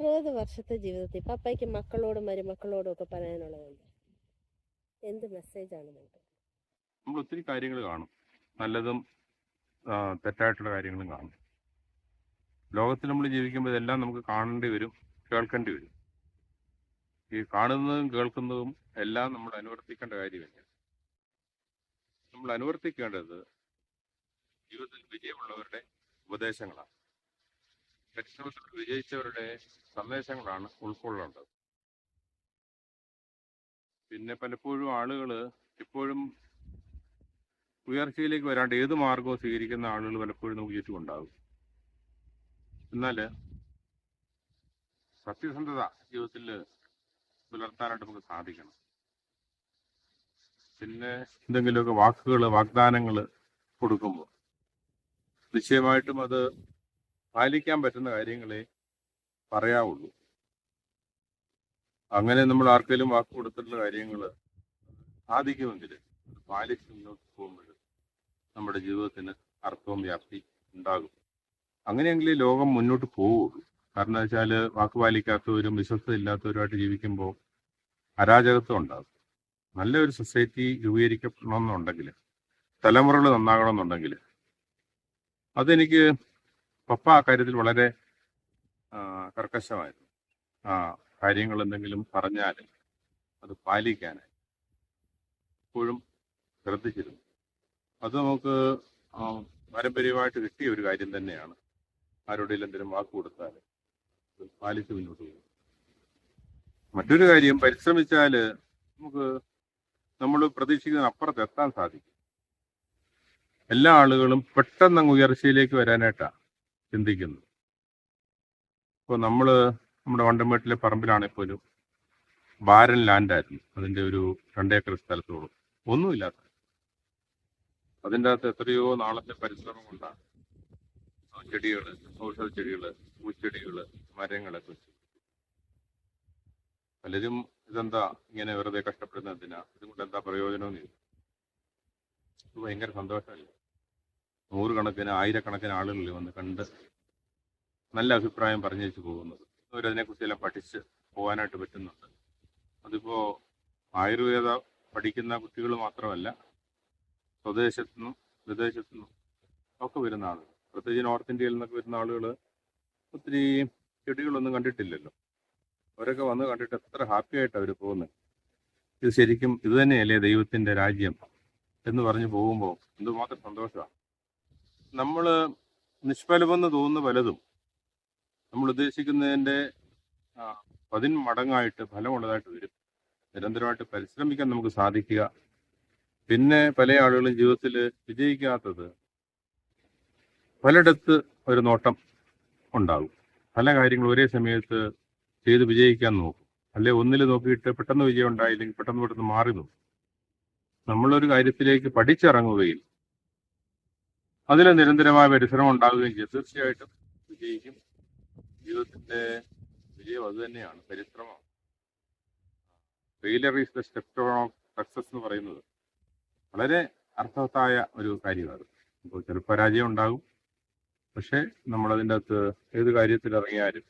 60 വർഷത്തെ ജീവിതത്തിൽ പപ്പയ്ക്ക് മക്കളോടും മരുമക്കളോടും ഒക്കെ പറയാനുള്ളതുണ്ട്. എന്ത് മെസ്സേജാണ് നിങ്ങൾക്ക്? നമ്മൾ ഒത്തിരി കാര്യങ്ങൾ കാണും, നല്ലതും തെറ്റായിട്ടുള്ള കാര്യങ്ങളും കാണും. ലോകത്തിൽ നമ്മൾ ജീവിക്കുമ്പോൾ ഇതെല്ലാം നമുക്ക് കാണേണ്ടി വരും, കേൾക്കേണ്ടി വരും. ഈ കാണുന്നതും കേൾക്കുന്നതും എല്ലാം നമ്മൾ അനുവർത്തിക്കേണ്ട കാര്യമില്ല. നമ്മൾ അനുവർത്തിക്കേണ്ടത് ജീവിതത്തിൽ വിജയമുള്ളവരുടെ ഉപദേശങ്ങളാണ്, പരിശ്രമത്തിൽ വിജയിച്ചവരുടെ സന്ദേശങ്ങളാണ് ഉൾക്കൊള്ളേണ്ടത്. പിന്നെ പലപ്പോഴും ആളുകൾ ഇപ്പോഴും ഉയർച്ചയിലേക്ക് വരാണ്ട് ഏത് മാർഗവും സ്വീകരിക്കുന്ന ആളുകൾ പലപ്പോഴും നമുക്ക് ചുറ്റുമുണ്ടാകും. എന്നാൽ സത്യസന്ധത ജീവിതത്തിൽ പുലർത്താനായിട്ട് നമുക്ക് സാധിക്കണം. പിന്നെ എന്തെങ്കിലുമൊക്കെ വാഗ്ദാനങ്ങൾ കൊടുക്കുമ്പോൾ നിശ്ചയമായിട്ടും അത് പാലിക്കാൻ പറ്റുന്ന കാര്യങ്ങളെ പറയാവുള്ളൂ. അങ്ങനെ നമ്മൾ ആർക്കെങ്കിലും വാക്ക് കൊടുത്തിട്ടുള്ള കാര്യങ്ങൾ സാധിക്കുമെങ്കിൽ പാലിച്ച് മുന്നോട്ട് പോകുമ്പോൾ നമ്മുടെ ജീവിതത്തിന് അർത്ഥവും വ്യാപ്തി ഉണ്ടാകും. അങ്ങനെയെങ്കിൽ ലോകം മുന്നോട്ട് പോവുള്ളൂ. കാരണം എന്താ വെച്ചാൽ വാക്ക് പാലിക്കാത്തവരും വിശ്വസ്തത ഇല്ലാത്തവരുമായിട്ട് ജീവിക്കുമ്പോൾ അരാജകത്വം ഉണ്ടാകും. നല്ലൊരു സൊസൈറ്റി രൂപീകരിക്കണമെന്നുണ്ടെങ്കിൽ, തലമുറകൾ നന്നാകണമെന്നുണ്ടെങ്കിൽ, അതെനിക്ക് പപ്പ ആ കാര്യത്തിൽ വളരെ കർക്കശമായിരുന്നു. കാര്യങ്ങൾ എന്തെങ്കിലും പറഞ്ഞാൽ അത് പാലിക്കാനായി എപ്പോഴും ശ്രദ്ധിച്ചിരുന്നു. അത് നമുക്ക് പാരമ്പര്യമായിട്ട് കിട്ടിയ ഒരു കാര്യം തന്നെയാണ്. ആരോടെങ്കിലും എന്തെങ്കിലും വാക്ക് കൊടുത്താൽ പാലിച്ച് മുന്നോട്ട് പോകും. മറ്റൊരു കാര്യം, പരിശ്രമിച്ചാൽ നമുക്ക് നമ്മൾ പ്രതീക്ഷിക്കുന്ന അപ്പുറത്ത് എത്താൻ സാധിക്കും. എല്ലാ ആളുകളും പെട്ടെന്ന് അങ്ങ് ഉയർച്ചയിലേക്ക് വരാനായിട്ടാണ് ചിന്തിക്കുന്നത്. ഇപ്പോൾ നമ്മുടെ വണ്ടംമേട്ടിലെ പറമ്പിലാണെങ്കിൽ പോലും ബാരൻ ലാൻഡായിരുന്നു. അതിൻ്റെ ഒരു 2 ഏക്കർ സ്ഥലത്തോളം ഒന്നുമില്ലാത്ത, അതിൻ്റെ അകത്ത് എത്രയോ നാളത്തെ പരിശ്രമം കൊണ്ടാണ് ചെടികൾ, ഔഷധ ചെടികൾ, പൂച്ചെടികൾ, മരങ്ങളൊക്കെ വെച്ചു. പലരും ഇതെന്താ ഇങ്ങനെ വെറുതെ കഷ്ടപ്പെടുന്നതിനാ, ഇതുകൊണ്ട് എന്താ പ്രയോജനമെന്ന് ചോദിച്ചു. ഇത് ഭയങ്കര സന്തോഷമല്ലേ? 100 കണക്കിന് 1000 ആളുകളിൽ വന്ന് കണ്ട് നല്ല അഭിപ്രായം പറഞ്ഞു വെച്ച് പോകുന്നത്. അവരതിനെക്കുറിച്ചെല്ലാം പഠിച്ച് പോകാനായിട്ട് പറ്റുന്നുണ്ട്. അതിപ്പോൾ ആയുർവേദ പഠിക്കുന്ന കുട്ടികൾ മാത്രമല്ല, സ്വദേശത്തുനിന്നും വിദേശത്തുനിന്നും ഒക്കെ വരുന്ന ആളുകൾ, പ്രത്യേകിച്ച് നോർത്ത് ഇന്ത്യയിൽ നിന്നൊക്കെ വരുന്ന ആളുകൾ ഒത്തിരി ചെടികളൊന്നും കണ്ടിട്ടില്ലല്ലോ. അവരൊക്കെ വന്ന് കണ്ടിട്ട് എത്ര ഹാപ്പി ആയിട്ട് അവർ പോകുന്നത്. ഇത് ശരിക്കും ഇത് തന്നെയല്ലേ ദൈവത്തിൻ്റെ രാജ്യം എന്ന് പറഞ്ഞ് പോകുമ്പോൾ എന്തുമാത്രം സന്തോഷമാണ്. നമ്മൾ നിഷ്ഫലമെന്ന് തോന്നുന്ന പലതും നമ്മൾ ഉദ്ദേശിക്കുന്നതിൻ്റെ 10 മടങ്ങായിട്ട് ഫലമുള്ളതായിട്ട് വരും. നിരന്തരമായിട്ട് പരിശ്രമിക്കാൻ നമുക്ക് സാധിക്കുക. പിന്നെ പല ആളുകളും ജീവിതത്തിൽ വിജയിക്കാത്തത് പലയിടത്ത് ഒരു നോട്ടം ഉണ്ടാകും. പല കാര്യങ്ങളും ഒരേ സമയത്ത് ചെയ്ത് വിജയിക്കാൻ നോക്കും. അല്ലെ ഒന്നിൽ നോക്കിയിട്ട് പെട്ടെന്ന് വിജയം ഉണ്ടായില്ലെങ്കിൽ പെട്ടെന്ന് മാറി നോക്കും. നമ്മളൊരു കാര്യത്തിലേക്ക് പഠിച്ചിറങ്ങുകയും അതിൽ നിരന്തരമായ പരിശ്രമം ഉണ്ടാകുകയും ചെയ്യും, തീർച്ചയായിട്ടും വിജയിക്കും. ജീവിതത്തിന്റെ വിജയം അത് തന്നെയാണ്, പരിശ്രമം. Failure is the step of success എന്ന് പറയുന്നത് വളരെ അർത്ഥവത്തായ ഒരു കാര്യമാണ്. ഇപ്പോൾ ചെറുപ്പരാജയം ഉണ്ടാകും, പക്ഷേ നമ്മളതിൻ്റെ അകത്ത് ഏത് കാര്യത്തിൽ ഇറങ്ങിയാലും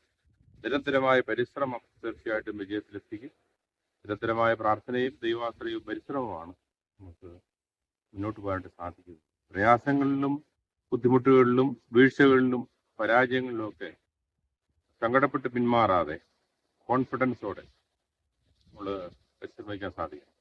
നിരന്തരമായ പരിശ്രമം തീർച്ചയായിട്ടും വിജയത്തിലെത്തിക്കും. നിരന്തരമായ പ്രാർത്ഥനയും ദൈവാശ്രയവും പരിശ്രമമാണ് നമുക്ക് മുന്നോട്ട് പോകാനായിട്ട് സാധിക്കുന്നത്. പ്രയാസങ്ങളിലും ബുദ്ധിമുട്ടുകളിലും വീഴ്ചകളിലും പരാജയങ്ങളിലും ഒക്കെ സങ്കടപ്പെട്ട് പിന്മാറാതെ കോൺഫിഡൻസോടെ നമ്മൾ പരിശ്രമിക്കാൻ സാധിക്കും.